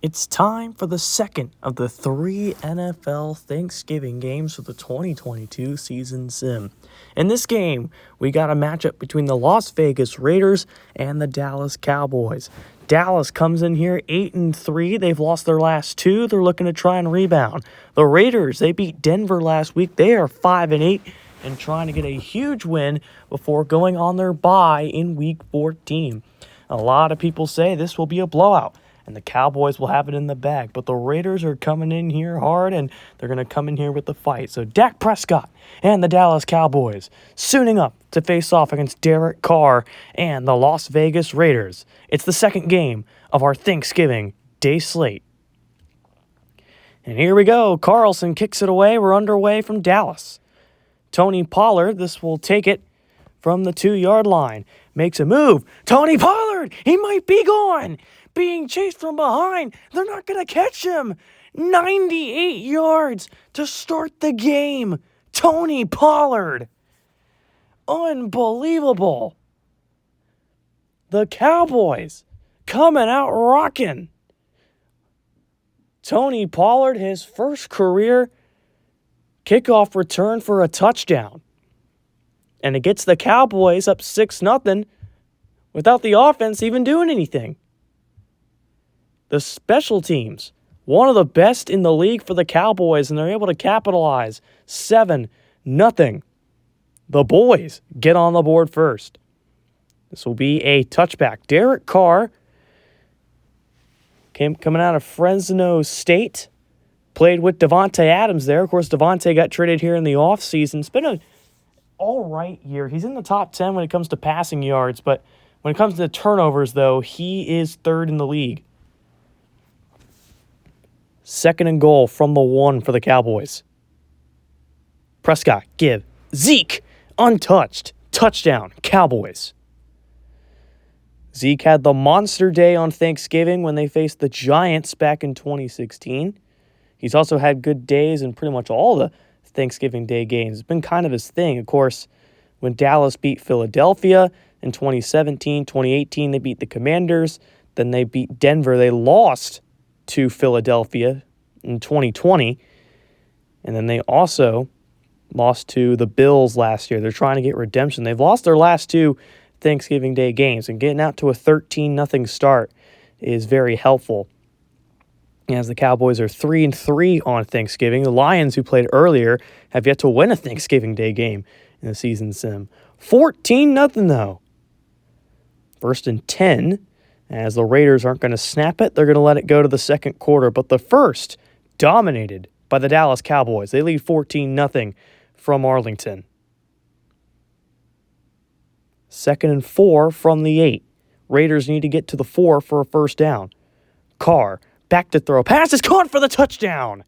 It's time for the second of the 3 NFL Thanksgiving games for the 2022 season sim. In this game, we got a matchup between the Las Vegas Raiders and the Dallas Cowboys. Dallas comes in here 8-3. They've lost their last two. They're looking to try and rebound. The Raiders, they beat Denver last week. They are 5-8 and trying to get a huge win before going on their bye in week 14. A lot of people say this will be a blowout and the Cowboys will have it in the bag. But the Raiders are coming in here hard, and they're going to come in here with the fight. So Dak Prescott and the Dallas Cowboys suiting up to face off against Derek Carr and the Las Vegas Raiders. It's the second game of our Thanksgiving Day slate. And here we go. Carlson kicks it away. We're underway from Dallas. Tony Pollard, this will take it from the 2-yard line. Makes a move. Tony Pollard, he might be gone. Being chased from behind. They're not going to catch him. 98 yards to start the game. Tony Pollard. Unbelievable. The Cowboys coming out rocking. Tony Pollard, his first career kickoff return for a touchdown. And it gets the Cowboys up 6-0 without the offense even doing anything. The special teams, one of the best in the league for the Cowboys, and they're able to capitalize 7-0. The boys get on the board first. This will be a touchback. Derek Carr coming out of Fresno State, played with Davante Adams there. Of course, Davante got traded here in the offseason. It's been an all-right year. He's in the top 10 when it comes to passing yards, but when it comes to turnovers, though, he is third in the league. 2nd and goal from the 1 for the Cowboys. Prescott, give. Zeke, untouched. Touchdown, Cowboys. Zeke had the monster day on Thanksgiving when they faced the Giants back in 2016. He's also had good days in pretty much all the Thanksgiving Day games. It's been kind of his thing. Of course, when Dallas beat Philadelphia in 2017, 2018, they beat the Commanders. Then they beat Denver. They lost to Philadelphia in 2020. And then they also lost to the Bills last year. They're trying to get redemption. They've lost their last two Thanksgiving Day games, and getting out to a 13-0 start is very helpful. As the Cowboys are 3-3 on Thanksgiving, the Lions, who played earlier, have yet to win a Thanksgiving Day game in the season sim. 14-0 though. 1st and 10. As the Raiders aren't going to snap it, they're going to let it go to the second quarter. But the first, dominated by the Dallas Cowboys. They lead 14-0 from Arlington. 2nd and 4 from the 8. Raiders need to get to the 4 for a first down. Carr, back to throw. Pass is caught for the touchdown.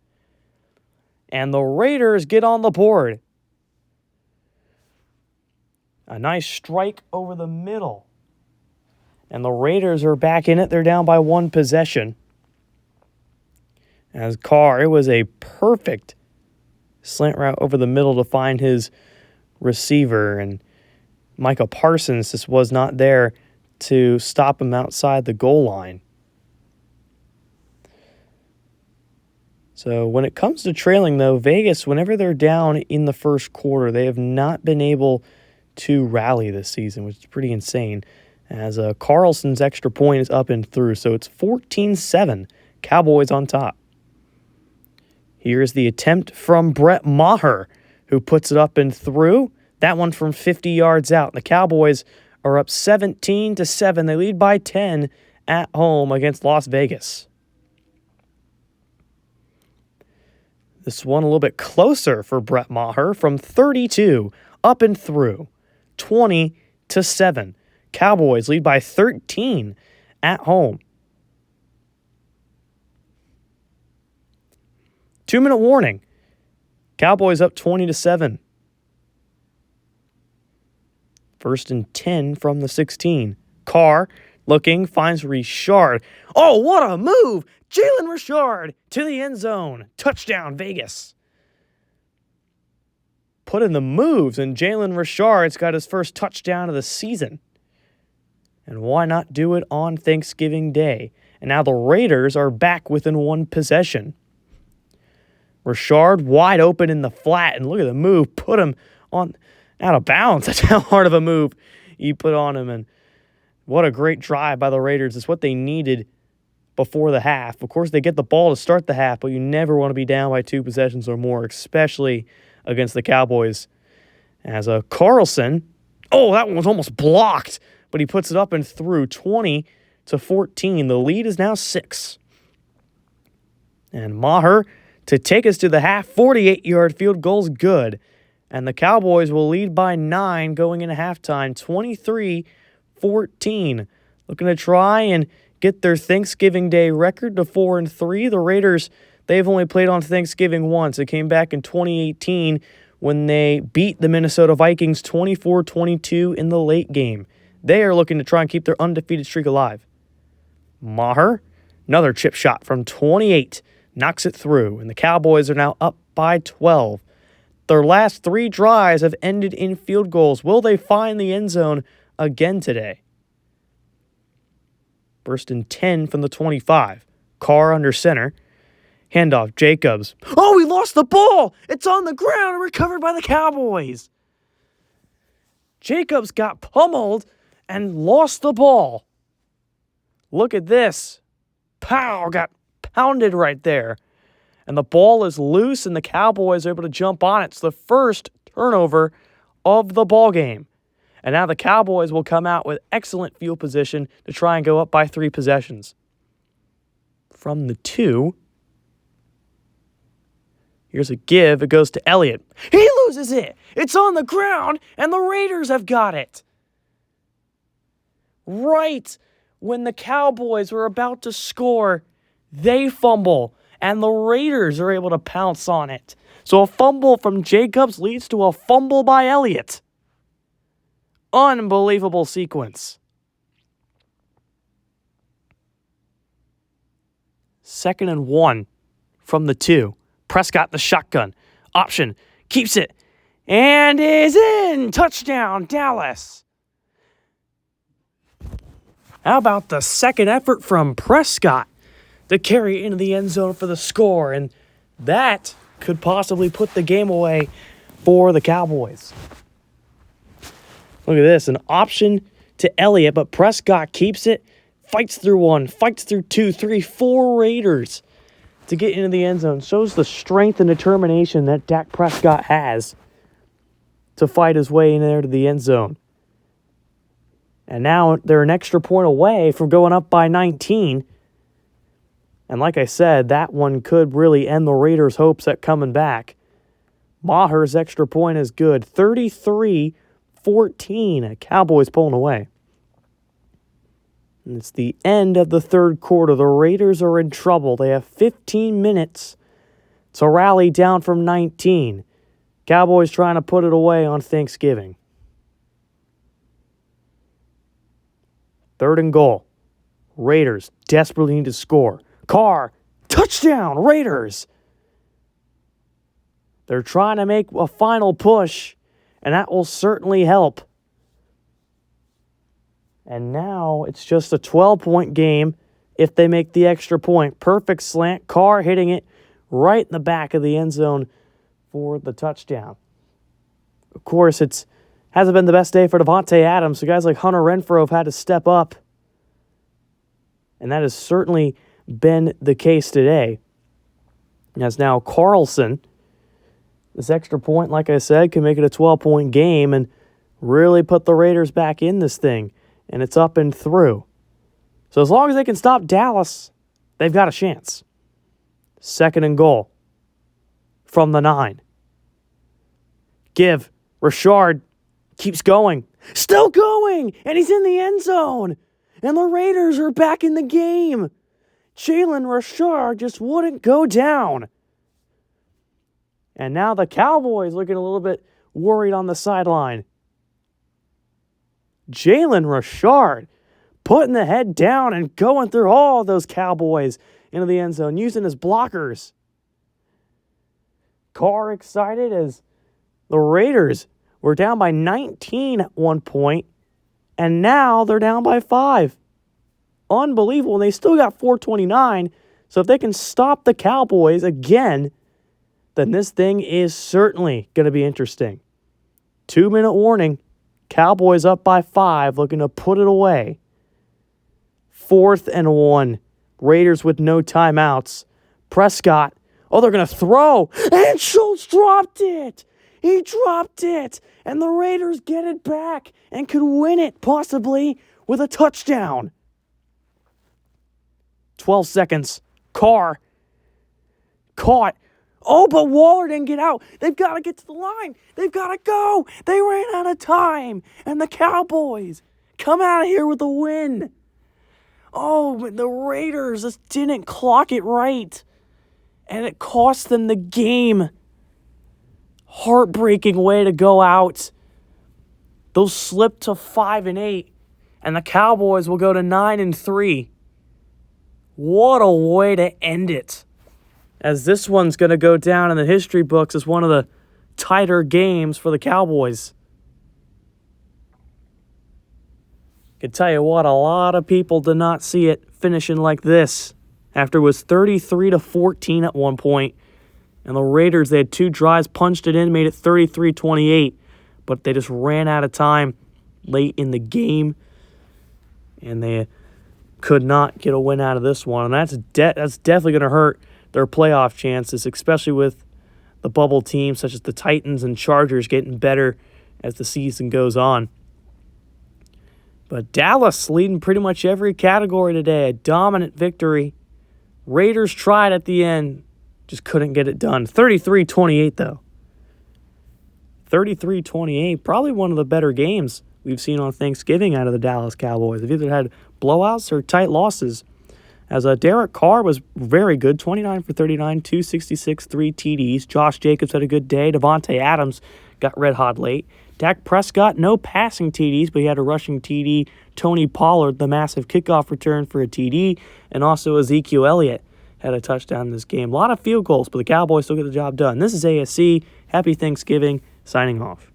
And the Raiders get on the board. A nice strike over the middle. And the Raiders are back in it. They're down by 1 possession. As Carr, it was a perfect slant route over the middle to find his receiver. And Micah Parsons just was not there to stop him outside the goal line. So when it comes to trailing, though, Vegas, whenever they're down in the first quarter, they have not been able to rally this season, which is pretty insane. As Carlson's extra point is up and through, so it's 14-7. Cowboys on top. Here's the attempt from Brett Maher, who puts it up and through. That one from 50 yards out. The Cowboys are up 17-7. They lead by 10 at home against Las Vegas. This one a little bit closer for Brett Maher from 32 up and through. 20-7. Cowboys lead by 13 at home. 2-minute warning. Cowboys up 20-7. 1st and 10 from the 16. Carr looking, finds Richard. Oh, what a move! Jalen Richard to the end zone. Touchdown, Vegas. Put in the moves, and Jalen Richard's got his first touchdown of the season. And why not do it on Thanksgiving Day? And now the Raiders are back within one possession. Rashard wide open in the flat, and look at the move. Put him on out of bounds. That's how hard of a move he put on him. And what a great drive by the Raiders. It's what they needed before the half. Of course, they get the ball to start the half, but you never want to be down by 2 possessions or more, especially against the Cowboys. As a Carlson, that one was almost blocked, but he puts it up and through 20-14. The lead is now 6. And Maher to take us to the half, 48-yard field goal's good. And the Cowboys will lead by 9 going into halftime, 23-14. Looking to try and get their Thanksgiving Day record to 4-3. The Raiders, they've only played on Thanksgiving once. It came back in 2018 when they beat the Minnesota Vikings 24-22 in the late game. They are looking to try and keep their undefeated streak alive. Maher, another chip shot from 28, knocks it through, and the Cowboys are now up by 12. Their last 3 drives have ended in field goals. Will they find the end zone again today? First and 10 from the 25. Carr under center. Handoff, Jacobs. Oh, he lost the ball! It's on the ground and recovered by the Cowboys. Jacobs got pummeled and lost the ball. Look at this. Pow! Got pounded right there. And the ball is loose, and the Cowboys are able to jump on it. It's the first turnover of the ball game. And now the Cowboys will come out with excellent field position to try and go up by 3 possessions. From the 2, here's a give. It goes to Elliott. He loses it. It's on the ground, and the Raiders have got it. Right when the Cowboys were about to score, they fumble, and the Raiders are able to pounce on it. So a fumble from Jacobs leads to a fumble by Elliott. Unbelievable sequence. 2nd and 1 from the 2. Prescott the shotgun. Option. Keeps it. And is in. Touchdown, Dallas. How about the second effort from Prescott to carry it into the end zone for the score? And that could possibly put the game away for the Cowboys. Look at this. An option to Elliott, but Prescott keeps it. Fights through 1. Fights through 2, 3, 4 Raiders to get into the end zone. Shows the strength and determination that Dak Prescott has to fight his way in there to the end zone. And now they're an extra point away from going up by 19. And like I said, that one could really end the Raiders' hopes at coming back. Maher's extra point is good. 33-14. Cowboys pulling away. And it's the end of the third quarter. The Raiders are in trouble. They have 15 minutes to rally down from 19. Cowboys trying to put it away on Thanksgiving. 3rd and goal. Raiders desperately need to score. Carr, touchdown, Raiders. They're trying to make a final push, and that will certainly help. And now it's just a 12-point game if they make the extra point. Perfect slant. Carr hitting it right in the back of the end zone for the touchdown. Of course, it hasn't been the best day for Devontae Adams, so guys like Hunter Renfrow have had to step up. And that has certainly been the case today. As now Carlson, this extra point, like I said, can make it a 12-point game and really put the Raiders back in this thing. And it's up and through. So as long as they can stop Dallas, they've got a chance. 2nd and goal from the 9. Give. Rashard keeps going. Still going! And he's in the end zone! And the Raiders are back in the game! Jalen Rashard just wouldn't go down. And now the Cowboys looking a little bit worried on the sideline. Jalen Rashard putting the head down and going through all those Cowboys into the end zone, using his blockers. Carr excited as the Raiders were down by 19 at one point, and now they're down by 5. unbelievable, and they still got 4:29. So if they can stop the Cowboys again, then this thing is certainly going to be interesting. 2-minute warning. Cowboys up by 5, looking to put it away. 4th and 1. Raiders with no timeouts. Prescott. Oh, they're going to throw. And Schultz dropped it. He dropped it. And the Raiders get it back and could win it, possibly, with a touchdown. 12 seconds. Carr. Caught. Oh, but Waller didn't get out. They've got to get to the line. They've got to go. They ran out of time. And the Cowboys come out of here with a win. Oh, but the Raiders just didn't clock it right. And it cost them the game. Heartbreaking way to go out. They'll slip to 5-8. And the Cowboys will go to 9-3. What a way to end it. As this one's going to go down in the history books as one of the tighter games for the Cowboys. I can tell you what, a lot of people did not see it finishing like this. After it was 33-14 at one point. And the Raiders, they had 2 drives, punched it in, made it 33-28. But they just ran out of time late in the game. And they could not get a win out of this one. And that's definitely going to hurt their playoff chances, especially with the bubble teams such as the Titans and Chargers getting better as the season goes on. But Dallas leading pretty much every category today. A dominant victory. Raiders tried at the end, just couldn't get it done. 33-28 though. 33-28, probably one of the better games we've seen on Thanksgiving out of the Dallas Cowboys. They've either had blowouts or tight losses. As Derek Carr was very good, 29 for 39, 266, 3 TDs. Josh Jacobs had a good day. Devontae Adams got red hot late. Dak Prescott, no passing TDs, but he had a rushing TD. Tony Pollard, the massive kickoff return for a TD. And also Ezekiel Elliott had a touchdown in this game. A lot of field goals, but the Cowboys still get the job done. This is ASC. Happy Thanksgiving. Signing off.